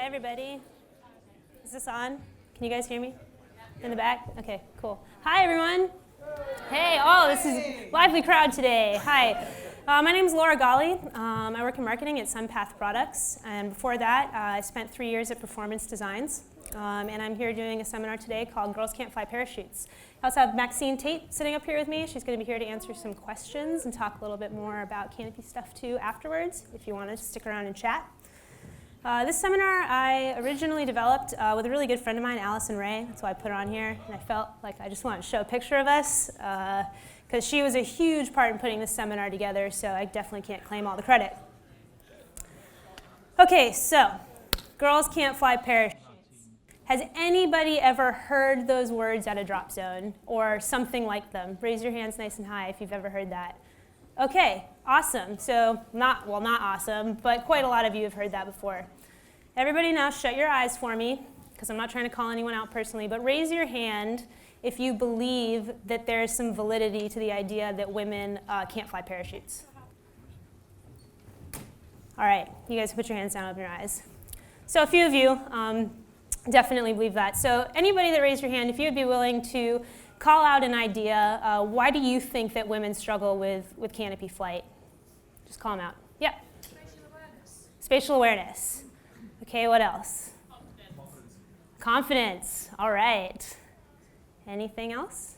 everybody. Is this on? Can you guys hear me? In the back? Okay, cool. Hi, everyone. Hey, this is a lively crowd today. Hi. My name is Laura Golly. I work in marketing at Sun Path Products, and before that, I spent 3 years at Performance Designs, and I'm here doing a seminar today called Girls Can't Fly Parachutes. I also have Maxine Tate sitting up here with me. She's going to be here to answer some questions and talk a little bit more about canopy stuff too afterwards, if you want to stick around and chat. This seminar I originally developed with a really good friend of mine, Allison Ray. That's why I put her on here, and I felt like I just wanted to show a picture of us because she was a huge part in putting this seminar together, so I definitely can't claim all the credit. Okay, so girls can't fly parachutes. Has anybody ever heard those words at a drop zone or something like them? Raise your hands nice and high if you've ever heard that. Okay, awesome. So not awesome, but quite a lot of you have heard that before. Everybody now shut your eyes for me, because I'm not trying to call anyone out personally, but raise your hand if you believe that there is some validity to the idea that women can't fly parachutes. All right, you guys put your hands down, open your eyes. So a few of you definitely believe that. So anybody that raised your hand, if you would be willing to call out an idea, why do you think that women struggle with canopy flight? Just call them out. Yeah. Spatial awareness. Spatial awareness. Okay, what else? Confidence. All right. Anything else?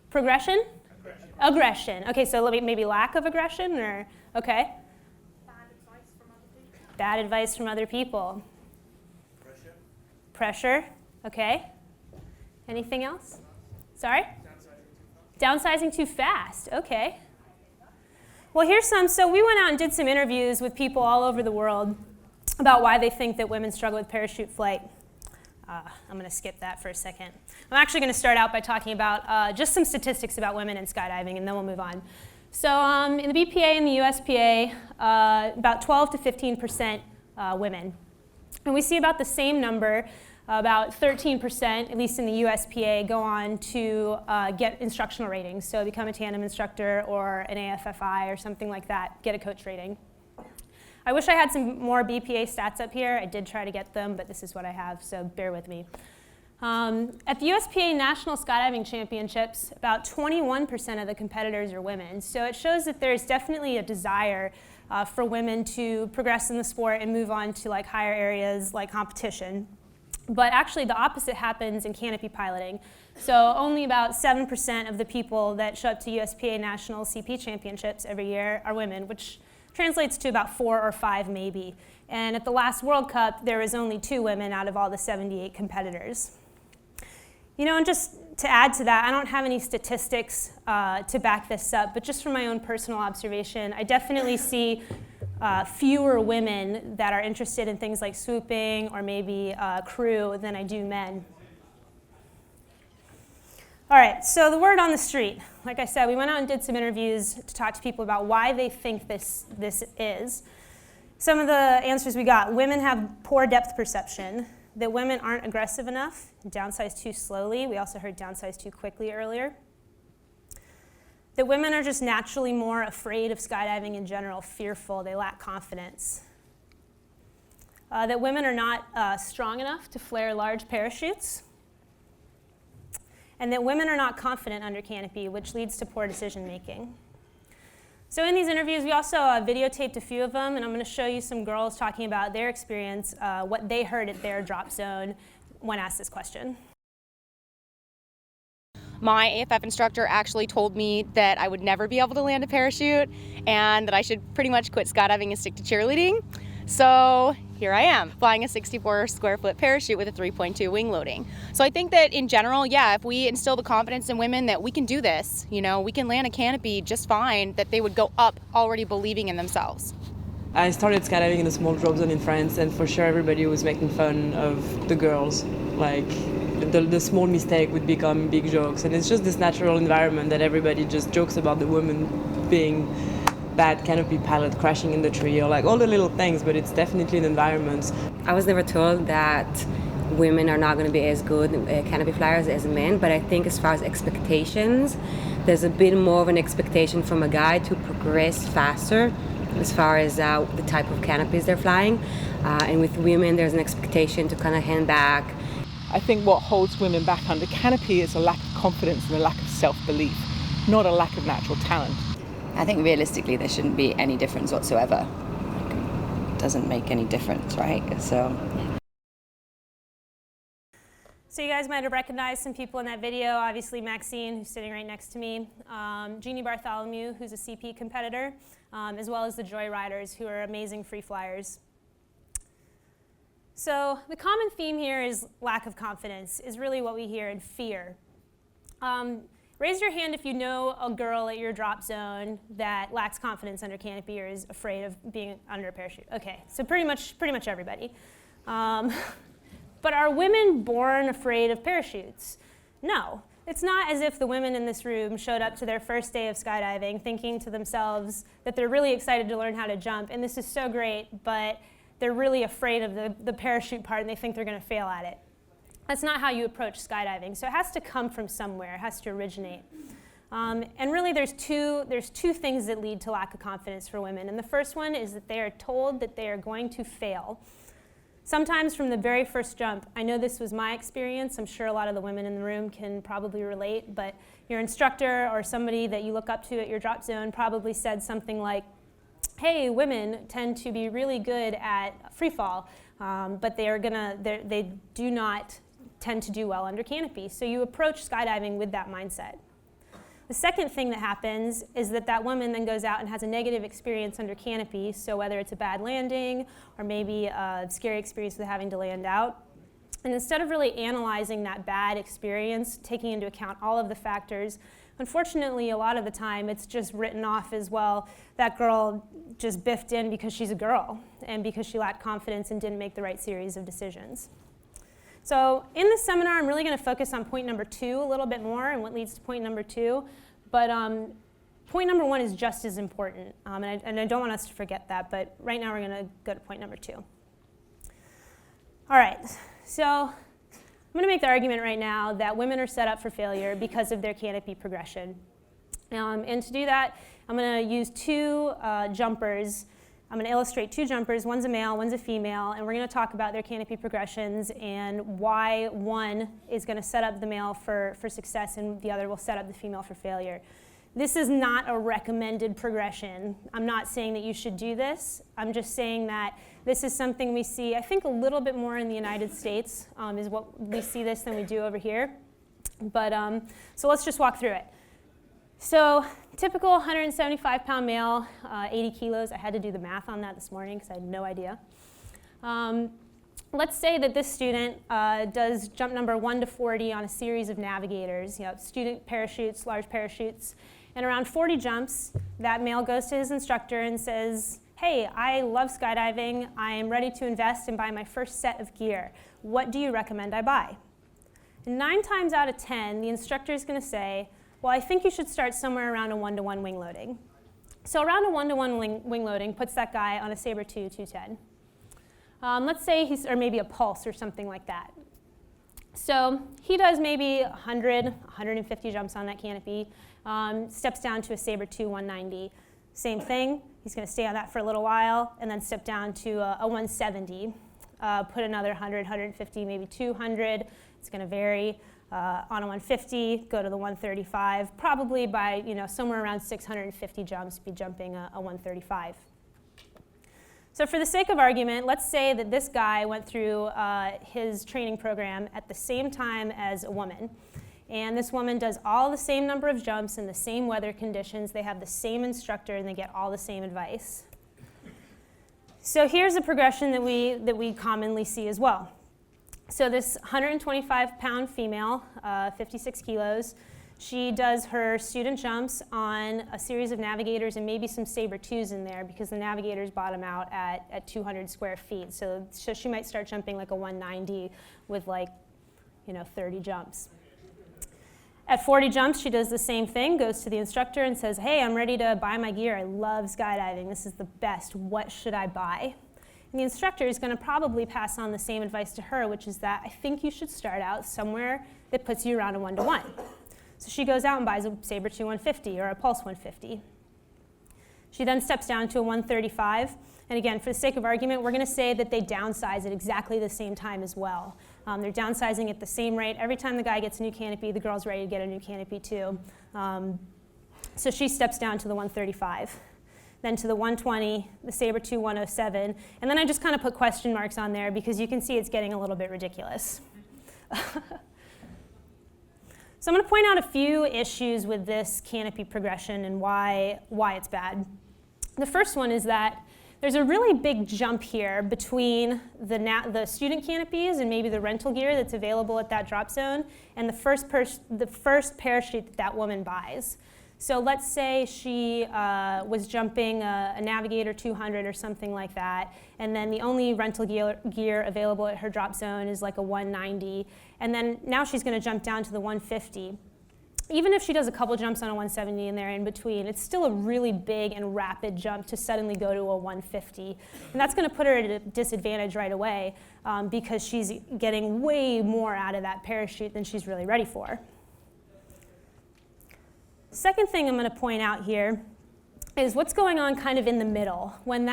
Progression? Aggression. Okay, so maybe lack of aggression, or okay. Bad advice from other people. Bad advice from other people. Pressure. Okay. Anything else? Sorry? Downsizing too fast. Okay. Well, here's some. So we went out and did some interviews with people all over the world about why they think that women struggle with parachute flight. I'm going to skip that for a second. I'm actually going to start out by talking about just some statistics about women in skydiving, and then we'll move on. So in the BPA and the USPA, about 12 to 15% women. And we see about the same number, about 13%, at least in the USPA, go on to get instructional ratings. So become a tandem instructor or an AFFI or something like that, get a coach rating. I wish I had some more BPA stats up here. I did try to get them, but this is what I have, so bear with me. At the USPA National Skydiving Championships, about 21% of the competitors are women. So it shows that there's definitely a desire for women to progress in the sport and move on to like higher areas like competition. But actually the opposite happens in canopy piloting. So only about 7% of the people that show up to USPA National CP Championships every year are women, which translates to about 4 or 5 maybe. And at the last World Cup, there was only 2 women out of all the 78 competitors. You know, and just to add to that, I don't have any statistics to back this up, but just from my own personal observation, I definitely see fewer women that are interested in things like swooping or maybe crew than I do men. All right, so the word on the street. Like I said, we went out and did some interviews to talk to people about why they think this is. Some of the answers we got: women have poor depth perception, that women aren't aggressive enough, downsize too slowly. We also heard downsize too quickly earlier. That women are just naturally more afraid of skydiving in general, fearful, they lack confidence. That women are not strong enough to flare large parachutes. And that women are not confident under canopy, which leads to poor decision making. So in these interviews, we also videotaped a few of them, and I'm going to show you some girls talking about their experience, what they heard at their drop zone when asked this question. My AFF instructor actually told me that I would never be able to land a parachute and that I should pretty much quit skydiving and stick to cheerleading. So here I am, flying a 64 square foot parachute with a 3.2 wing loading. So I think that in general, yeah, if we instill the confidence in women that we can do this, you know, we can land a canopy just fine, that they would go up already believing in themselves. I started skydiving in a small drop zone in France, and for sure everybody was making fun of the girls. Like the small mistake would become big jokes, and it's just this natural environment that everybody just jokes about the woman being bad canopy pilot, crashing in the tree, or like all the little things, but it's definitely an environment. I was never told that women are not going to be as good canopy flyers as men, but I think as far as expectations, there's a bit more of an expectation from a guy to progress faster as far as the type of canopies they're flying. And with women, there's an expectation to kind of hand back. I think what holds women back under canopy is a lack of confidence and a lack of self-belief, not a lack of natural talent. I think realistically there shouldn't be any difference whatsoever. It doesn't make any difference, right? So you guys might have recognized some people in that video. Obviously Maxine, who's sitting right next to me, Jeannie Bartholomew, who's a CP competitor, as well as the Joy Riders, who are amazing free flyers. So the common theme here is lack of confidence, is really what we hear, and fear. Raise your hand if you know a girl at your drop zone that lacks confidence under canopy or is afraid of being under a parachute. Okay, so pretty much everybody. But are women born afraid of parachutes? No. It's not as if the women in this room showed up to their first day of skydiving thinking to themselves that they're really excited to learn how to jump, and this is so great, but they're really afraid of the parachute part and they think they're going to fail at it. That's not how you approach skydiving. So it has to come from somewhere. It has to originate. And really there's two things that lead to lack of confidence for women. And the first one is that they are told that they are going to fail. Sometimes from the very first jump. I know this was my experience. I'm sure a lot of the women in the room can probably relate, but your instructor or somebody that you look up to at your drop zone probably said something like, hey, women tend to be really good at free fall, but they do not tend to do well under canopy. So you approach skydiving with that mindset. The second thing that happens is that woman then goes out and has a negative experience under canopy, so whether it's a bad landing or maybe a scary experience with having to land out. And instead of really analyzing that bad experience, taking into account all of the factors, unfortunately a lot of the time it's just written off as, well, that girl just biffed in because she's a girl and because she lacked confidence and didn't make the right series of decisions. So in this seminar, I'm really going to focus on point number 2 a little bit more and what leads to point number 2. But point number 1 is just as important, and I don't want us to forget that. But right now, we're going to go to point number 2. All right. So I'm going to make the argument right now that women are set up for failure because of their canopy progression. And to do that, I'm going to use 2 jumpers. I'm going to illustrate 2 jumpers. One's a male, one's a female, and we're going to talk about their canopy progressions and why one is going to set up the male for success and the other will set up the female for failure. This is not a recommended progression. I'm not saying that you should do this. I'm just saying that this is something we see, I think, a little bit more in the United States is what we see this than we do over here. But so let's just walk through it. So typical 175-pound male, 80 kilos. I had to do the math on that this morning because I had no idea. Let's say that this student does jump number 1 to 40 on a series of navigators, student parachutes, large parachutes. And around 40 jumps, that male goes to his instructor and says, hey, I love skydiving. I am ready to invest and buy my first set of gear. What do you recommend I buy? And 9 times out of 10, the instructor is going to say, well, I think you should start somewhere around a 1-to-1 wing loading. So around a 1-to-1 wing loading puts that guy on a Sabre 2 210. Let's say or maybe a Pulse or something like that. So he does maybe 100, 150 jumps on that canopy, steps down to a Sabre 2 190. Same thing, he's going to stay on that for a little while and then step down to a 170. Put another 100, 150, maybe 200. It's going to vary. On a 150, go to the 135. Probably by somewhere around 650 jumps, be jumping a 135. So for the sake of argument, let's say that this guy went through his training program at the same time as a woman. And this woman does all the same number of jumps in the same weather conditions. They have the same instructor and they get all the same advice. So here's a progression that we commonly see as well. So this 125-pound female, 56 kilos, she does her student jumps on a series of navigators and maybe some Sabre 2s in there because the navigators bottom out at 200 square feet. So she might start jumping like a 190 with 30 jumps. At 40 jumps, she does the same thing, goes to the instructor and says, hey, I'm ready to buy my gear. I love skydiving. This is the best. What should I buy? And the instructor is going to probably pass on the same advice to her, which is that I think you should start out somewhere that puts you around a 1-to-1. So she goes out and buys a Sabre 2 150 or a Pulse 150. She then steps down to a 135. And again, for the sake of argument, we're going to say that they downsize at exactly the same time as well. They're downsizing at the same rate. Every time the guy gets a new canopy, the girl's ready to get a new canopy too. So she steps down to the 135. Then to the 120, the Sabre 2 107. And then I just kind of put question marks on there because you can see it's getting a little bit ridiculous. So I'm going to point out a few issues with this canopy progression and why it's bad. The first one is that there's a really big jump here between the student canopies and maybe the rental gear that's available at that drop zone and the first parachute that woman buys. So let's say she was jumping a Navigator 200 or something like that, and then the only rental gear available at her drop zone is like a 190, and then now she's going to jump down to the 150. Even if she does a couple jumps on a 170 in there in between, it's still a really big and rapid jump to suddenly go to a 150. And that's going to put her at a disadvantage right away because she's getting way more out of that parachute than she's really ready for. Second thing I'm going to point out here is what's going on kind of in the middle when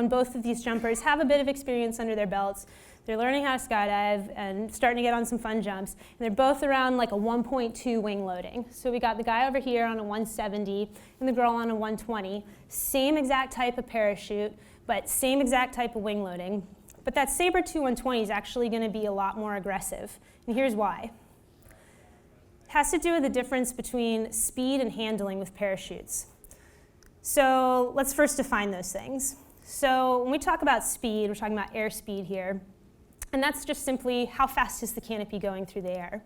both of these jumpers have a bit of experience under their belts. They're learning how to skydive and starting to get on some fun jumps. And they're both around like a 1.2 wing loading. So we got the guy over here on a 170 and the girl on a 120. Same exact type of parachute, but same exact type of wing loading. But that Sabre 2 120 is actually going to be a lot more aggressive. And here's why. It has to do with the difference between speed and handling with parachutes. So let's first define those things. So when we talk about speed, we're talking about air speed here. And that's just simply how fast is the canopy going through the air.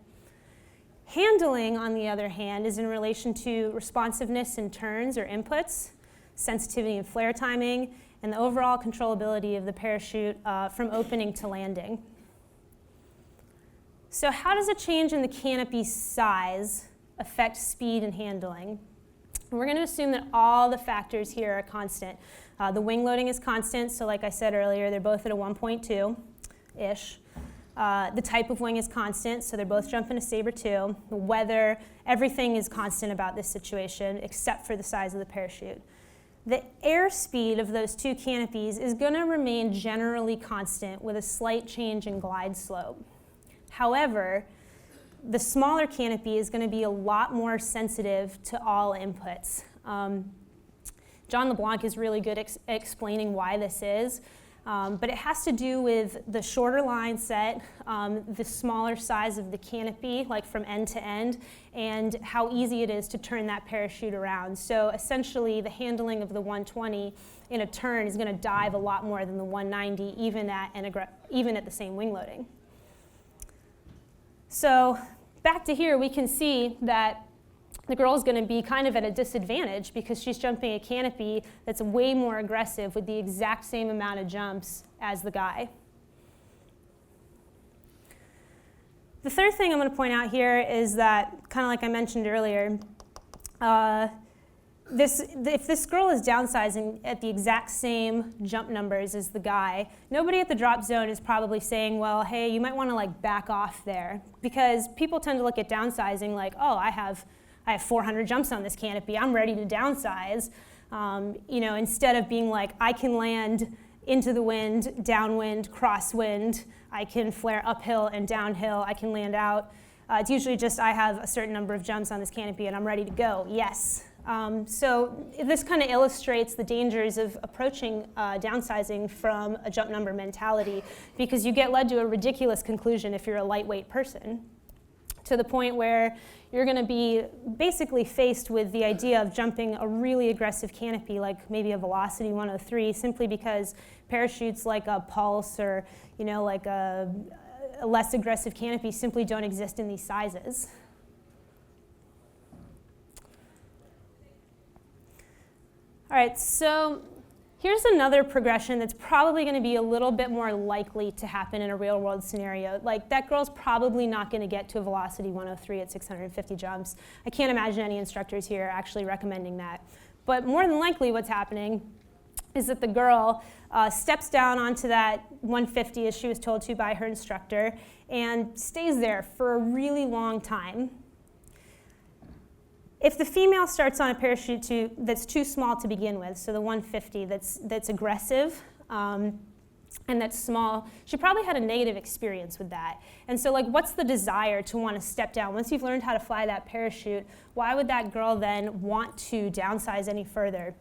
Handling, on the other hand, is in relation to responsiveness in turns or inputs, sensitivity and flare timing, and the overall controllability of the parachute from opening to landing. So how does a change in the canopy size affect speed and handling? We're going to assume that all the factors here are constant. The wing loading is constant, so like I said earlier, they're both at a 1.2-ish. The type of wing is constant, so they're both jumping a Sabre 2. The weather, everything is constant about this situation except for the size of the parachute. The airspeed of those two canopies is going to remain generally constant with a slight change in glide slope. However, the smaller canopy is going to be a lot more sensitive to all inputs. John LeBlanc is really good at explaining why this is, but it has to do with the shorter line set, the smaller size of the canopy, like from end to end, and how easy it is to turn that parachute around. So essentially, the handling of the 120 in a turn is going to dive a lot more than the 190, even at the same wing loading. So back to here, we can see that the girl's going to be kind of at a disadvantage because she's jumping a canopy that's way more aggressive with the exact same amount of jumps as the guy. The third thing I'm going to point out here is that, kind of like I mentioned earlier, if this girl is downsizing at the exact same jump numbers as the guy, nobody at the drop zone is probably saying, well, hey, you might want to like back off there, because people tend to look at downsizing like, oh, I have 400 jumps on this canopy, I'm ready to downsize, instead of being like, I can land into the wind, downwind, crosswind, I can flare uphill and downhill, I can land out. It's usually just I have a certain number of jumps on this canopy and I'm ready to go, yes. So this kind of illustrates the dangers of approaching downsizing from a jump number mentality, because you get led to a ridiculous conclusion if you're a lightweight person, to the point where you're going to be basically faced with the idea of jumping a really aggressive canopy, like maybe a Velocity 103, simply because parachutes like a Pulse or like a less aggressive canopy simply don't exist in these sizes. All right, so here's another progression that's probably going to be a little bit more likely to happen in a real-world scenario. Like, that girl's probably not going to get to a Velocity 103 at 650 jumps. I can't imagine any instructors here actually recommending that. But more than likely what's happening is that the girl steps down onto that 150 as she was told to by her instructor and stays there for a really long time. if the female starts on a parachute that's too small to begin with, so the 150 that's aggressive, and that's small, she probably had a negative experience with that. And so like, what's the desire to want to step down? Once you've learned how to fly that parachute, why would that girl then want to downsize any further?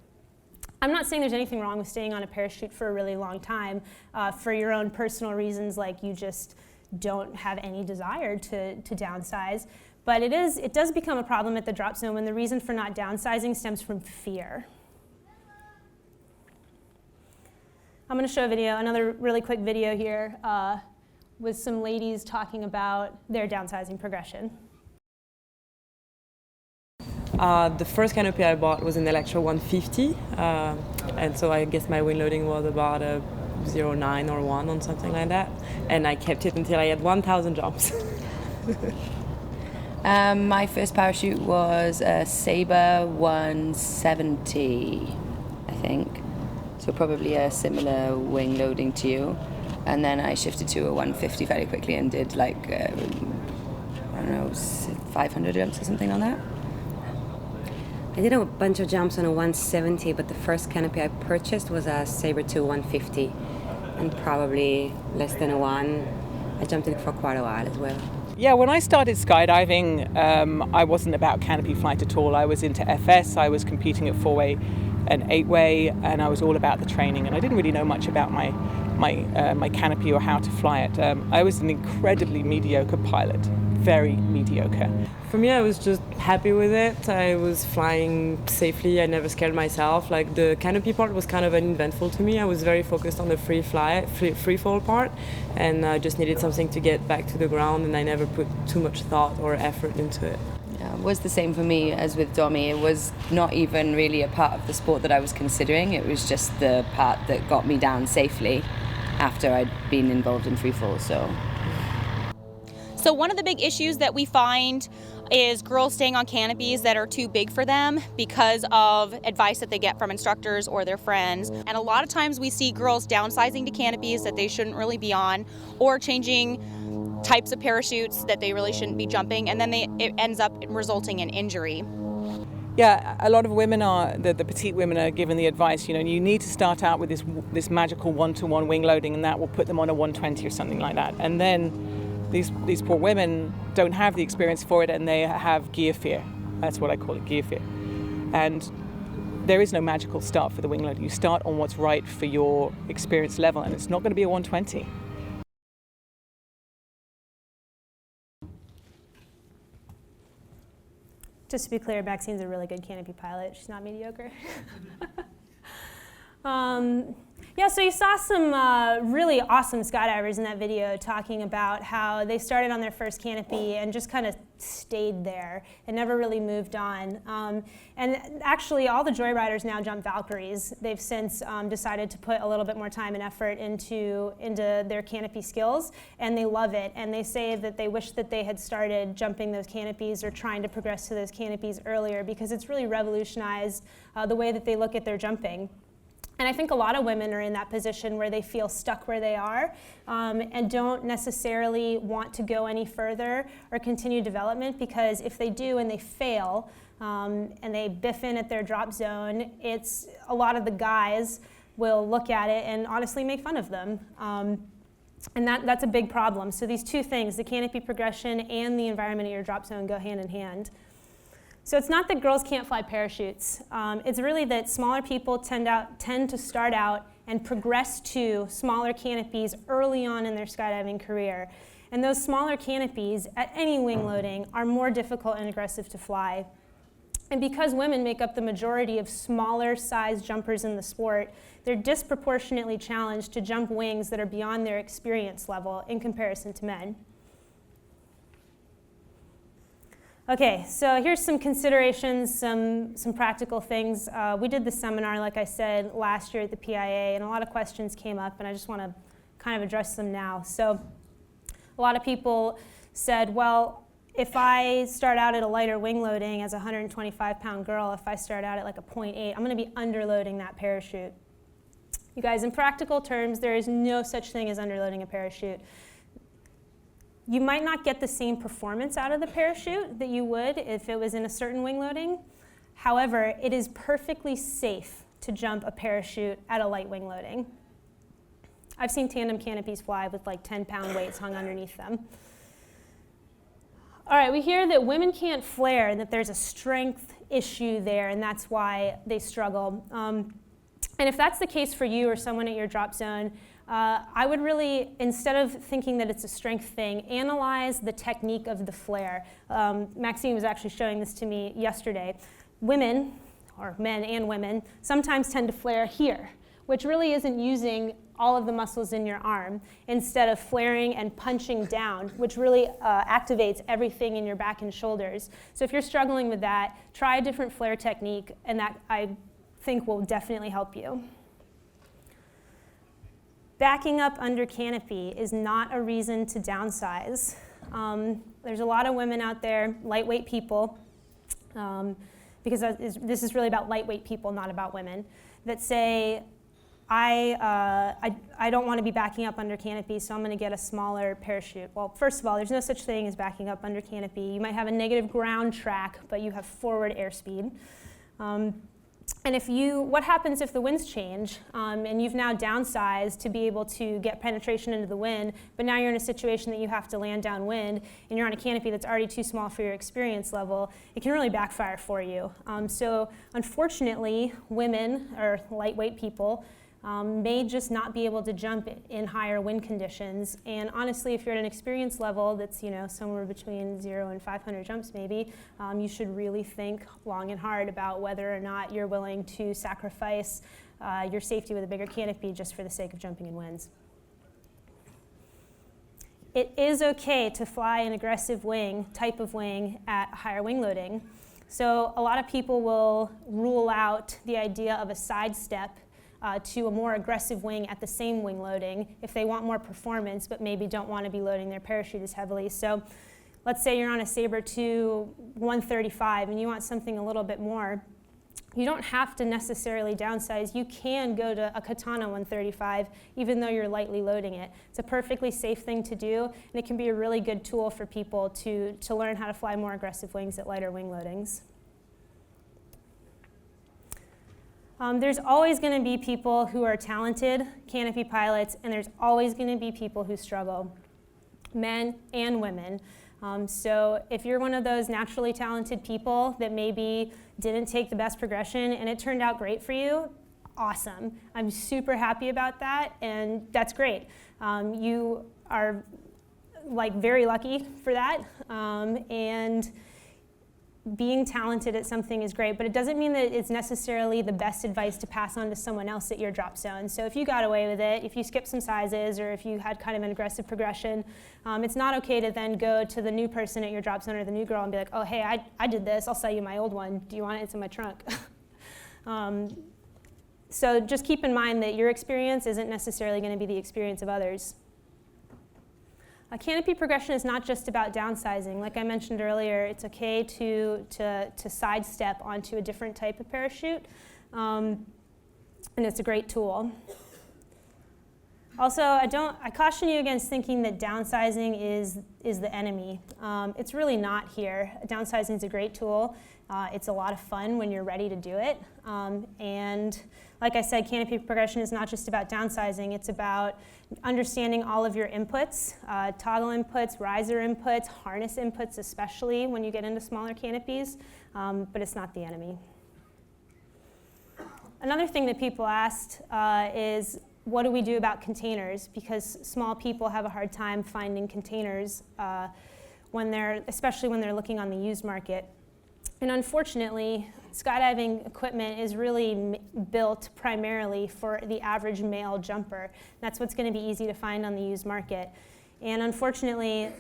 I'm not saying there's anything wrong with staying on a parachute for a really long time for your own personal reasons, like you just don't have any desire to downsize. But it does become a problem at the drop zone when the reason for not downsizing stems from fear. I'm going to show a video, another really quick video here with some ladies talking about their downsizing progression. The first canopy I bought was an Electra 150, and so I guess my wing loading was about a 0.9 or 1 on something like that, and I kept it until I had 1,000 jumps. My first parachute was a Sabre 170, I think. So probably a similar wing loading to you. And then I shifted to a 150 very quickly and did like, I don't know, 500 jumps or something on that. I did a bunch of jumps on a 170, but the first canopy I purchased was a Sabre 2 150, and probably less than a 1. I jumped in it for quite a while as well. Yeah, when I started skydiving, I wasn't about canopy flight at all. I was into FS, I was competing at 4-way and 8-way, and I was all about the training, and I didn't really know much about my canopy or how to fly it. I was an incredibly mediocre pilot, very mediocre. For me, I was just happy with it. I was flying safely. I never scared myself. Like, the canopy part was kind of uneventful to me. I was very focused on the free fall part, and I just needed something to get back to the ground, and I never put too much thought or effort into it. Yeah, it was the same for me as with Domi. It was not even really a part of the sport that I was considering. It was just the part that got me down safely after I'd been involved in freefall. So one of the big issues that we find is girls staying on canopies that are too big for them because of advice that they get from instructors or their friends. And a lot of times we see girls downsizing to canopies that they shouldn't really be on, or changing types of parachutes that they really shouldn't be jumping, and then it ends up resulting in injury. Yeah, a lot of women the petite women are given the advice, you need to start out with this magical 1-to-1 wing loading, and that will put them on a 120 or something like that. And then these poor women don't have the experience for it, and they have gear fear. That's what I call it, gear fear. And there is no magical start for the wing loading. You start on what's right for your experience level, and it's not going to be a 120. Just to be clear, Maxine's a really good canopy pilot. She's not mediocre. Yeah, so you saw some really awesome skydivers in that video talking about how they started on their first canopy and just kind of stayed there and never really moved on. And actually, all the joyriders now jump Valkyries. They've since decided to put a little bit more time and effort into their canopy skills, and they love it. And they say that they wish that they had started jumping those canopies or trying to progress to those canopies earlier, because it's really revolutionized the way that they look at their jumping. And I think a lot of women are in that position where they feel stuck where they are and don't necessarily want to go any further or continue development, because if they do and they fail and they biff in at their drop zone, it's a lot of the guys will look at it and honestly make fun of them. And that's a big problem. So these two things, the canopy progression and the environment at your drop zone, go hand in hand. So it's not that girls can't fly parachutes. It's really that smaller people tend to start out and progress to smaller canopies early on in their skydiving career. And those smaller canopies at any wing loading are more difficult and aggressive to fly. And because women make up the majority of smaller size jumpers in the sport, they're disproportionately challenged to jump wings that are beyond their experience level in comparison to men. Okay, so here's some considerations, some practical things. We did the seminar, like I said, last year at the PIA, and a lot of questions came up, and I just want to kind of address them now. So a lot of people said, well, if I start out at a lighter wing loading as a 125-pound girl, if I start out at like a 0.8, I'm going to be underloading that parachute. You guys, in practical terms, there is no such thing as underloading a parachute. You might not get the same performance out of the parachute that you would if it was in a certain wing loading. However, it is perfectly safe to jump a parachute at a light wing loading. I've seen tandem canopies fly with like 10-pound weights hung underneath them. All right, we hear that women can't flare and that there's a strength issue there, and that's why they struggle. And if that's the case for you or someone at your drop zone, I would really, instead of thinking that it's a strength thing, analyze the technique of the flare. Maxine was actually showing this to me yesterday. Women, or men and women, sometimes tend to flare here, which really isn't using all of the muscles in your arm, instead of flaring and punching down, which really activates everything in your back and shoulders. So if you're struggling with that, try a different flare technique, and that I think will definitely help you. Backing up under canopy is not a reason to downsize. There's a lot of women out there, lightweight people, because this is really about lightweight people, not about women, that say, I don't want to be backing up under canopy, so I'm going to get a smaller parachute. Well, first of all, there's no such thing as backing up under canopy. You might have a negative ground track, but you have forward airspeed. And what happens if the winds change and you've now downsized to be able to get penetration into the wind, but now you're in a situation that you have to land downwind and you're on a canopy that's already too small for your experience level, it can really backfire for you. So unfortunately, women or lightweight people may just not be able to jump in higher wind conditions. And honestly, if you're at an experience level that's somewhere between 0 and 500 jumps maybe, you should really think long and hard about whether or not you're willing to sacrifice your safety with a bigger canopy just for the sake of jumping in winds. It is okay to fly an aggressive type of wing at higher wing loading. So a lot of people will rule out the idea of a sidestep to a more aggressive wing at the same wing loading if they want more performance but maybe don't want to be loading their parachute as heavily. So let's say you're on a Sabre 2 135 and you want something a little bit more. You don't have to necessarily downsize. You can go to a Katana 135 even though you're lightly loading it. It's a perfectly safe thing to do, and it can be a really good tool for people to learn how to fly more aggressive wings at lighter wing loadings. There's always going to be people who are talented canopy pilots, and there's always going to be people who struggle, men and women. So if you're one of those naturally talented people that maybe didn't take the best progression and it turned out great for you, awesome. I'm super happy about that, and that's great. You are very lucky for that, and being talented at something is great, but it doesn't mean that it's necessarily the best advice to pass on to someone else at your drop zone. So if you got away with it, if you skipped some sizes, or if you had kind of an aggressive progression, it's not okay to then go to the new person at your drop zone or the new girl and be like, oh, hey, I did this. I'll sell you my old one. Do you want it? It's in my trunk. So just keep in mind that your experience isn't necessarily going to be the experience of others. A canopy progression is not just about downsizing. Like I mentioned earlier, it's okay to sidestep onto a different type of parachute, and it's a great tool. Also, I caution you against thinking that downsizing is the enemy. It's really not here. Downsizing is a great tool. It's a lot of fun when you're ready to do it. And like I said, canopy progression is not just about downsizing. It's about understanding all of your inputs, toggle inputs, riser inputs, harness inputs, especially when you get into smaller canopies, but it's not the enemy. Another thing that people asked is, what do we do about containers? Because small people have a hard time finding containers, especially when they're looking on the used market. And unfortunately, skydiving equipment is really built primarily for the average male jumper. That's what's going to be easy to find on the used market. And unfortunately,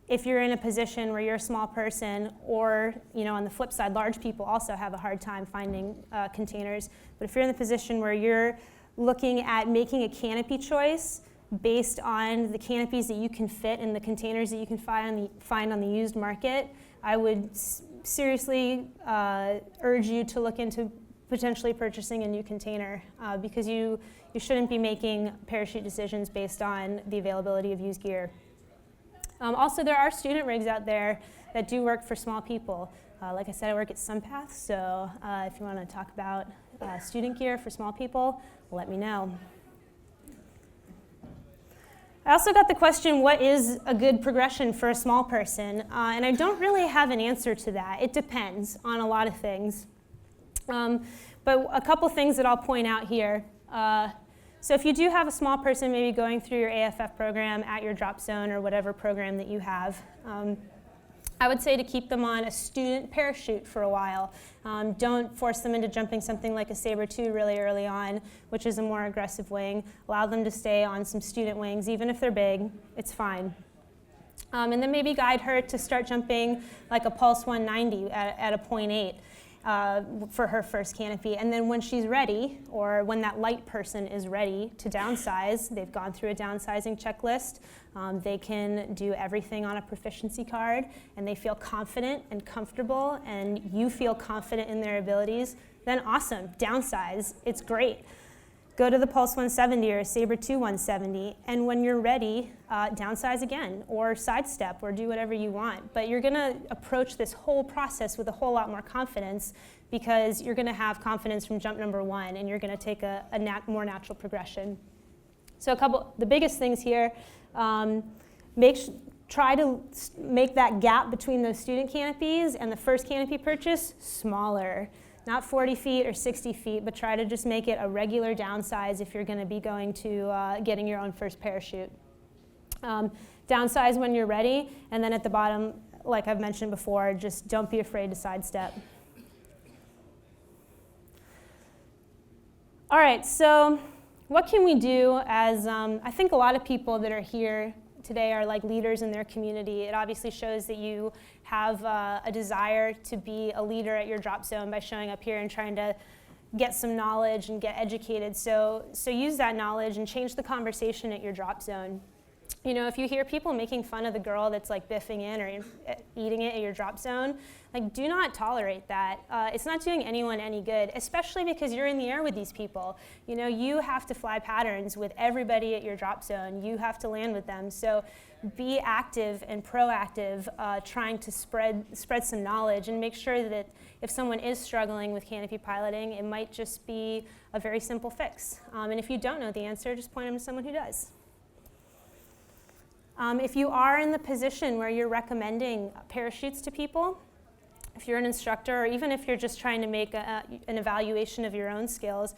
if you're in a position where you're a small person, or on the flip side, large people also have a hard time finding containers. But if you're in the position where you're looking at making a canopy choice based on the canopies that you can fit and the containers that you can find on the used market, I would seriously urge you to look into potentially purchasing a new container, because you shouldn't be making parachute decisions based on the availability of used gear. Also, there are student rigs out there that do work for small people. Like I said, I work at Sun Path, so if you want to talk about student gear for small people, let me know. I also got the question, what is a good progression for a small person? And I don't really have an answer to that. It depends on a lot of things. But a couple things that I'll point out here. So if you do have a small person maybe going through your AFF program at your drop zone or whatever program that you have, I would say to keep them on a student parachute for a while. Don't force them into jumping something like a Sabre 2 really early on, which is a more aggressive wing. Allow them to stay on some student wings, even if they're big, it's fine. And then maybe guide her to start jumping like a Pulse 190 at a 0.8. For her first canopy. And then when she's ready, or when that light person is ready to downsize, they've gone through a downsizing checklist, they can do everything on a proficiency card, and they feel confident and comfortable, and you feel confident in their abilities, then awesome, downsize, it's great. Go to the Pulse 170 or a Sabre 2 170, and when you're ready, downsize again, or sidestep, or do whatever you want. But you're gonna approach this whole process with a whole lot more confidence, because you're gonna have confidence from jump number 1, and you're gonna take a more natural progression. So the biggest things here, try to make that gap between those student canopies and the first canopy purchase smaller. Not 40 feet or 60 feet, but try to just make it a regular downsize if you're going to be going to getting your own first parachute. Downsize when you're ready, and then at the bottom, like I've mentioned before, just don't be afraid to sidestep. All right, so what can we do as, I think a lot of people that are here today are like leaders in their community. It obviously shows that you have a desire to be a leader at your drop zone by showing up here and trying to get some knowledge and get educated. So use that knowledge and change the conversation at your drop zone. You know, if you hear people making fun of the girl that's like biffing in or eating it at your drop zone, like do not tolerate that. It's not doing anyone any good, especially because you're in the air with these people. You know, you have to fly patterns with everybody at your drop zone. You have to land with them. So be active and proactive, trying to spread some knowledge, and make sure that if someone is struggling with canopy piloting, it might just be a very simple fix. And if you don't know the answer, just point them to someone who does. If you are in the position where you're recommending parachutes to people, if you're an instructor, or even if you're just trying to make an evaluation of your own skills,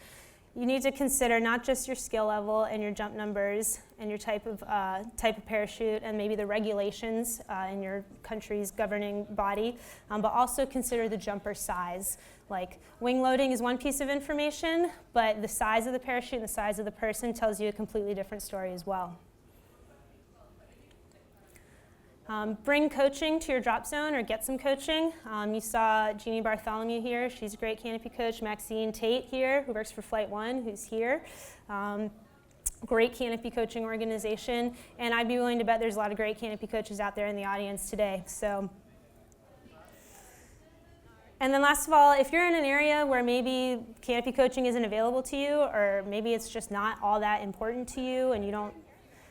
you need to consider not just your skill level and your jump numbers and your type of parachute and maybe the regulations in your country's governing body, but also consider the jumper size. Like wing loading is one piece of information, but the size of the parachute and the size of the person tells you a completely different story as well. Bring coaching to your drop zone, or get some coaching. You saw Jeannie Bartholomew here. She's a great canopy coach. Maxine Tate here, who works for Flight 1, who's here. Great canopy coaching organization. And I'd be willing to bet there's a lot of great canopy coaches out there in the audience today. And then last of all, if you're in an area where maybe canopy coaching isn't available to you, or maybe it's just not all that important to you, and you don't,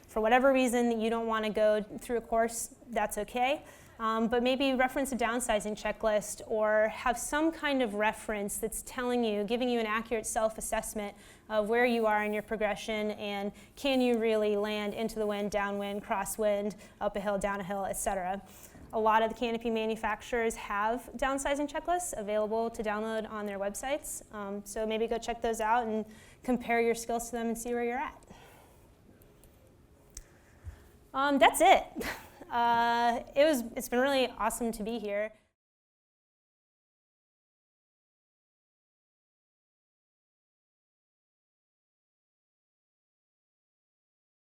for whatever reason, you don't want to go through a course, that's okay. But maybe reference a downsizing checklist, or have some kind of reference that's telling you, giving you an accurate self-assessment of where you are in your progression, and can you really land into the wind, downwind, crosswind, up a hill, down a hill, etc. A lot of the canopy manufacturers have downsizing checklists available to download on their websites. So maybe go check those out and compare your skills to them and see where you're at. That's it. It's been really awesome to be here.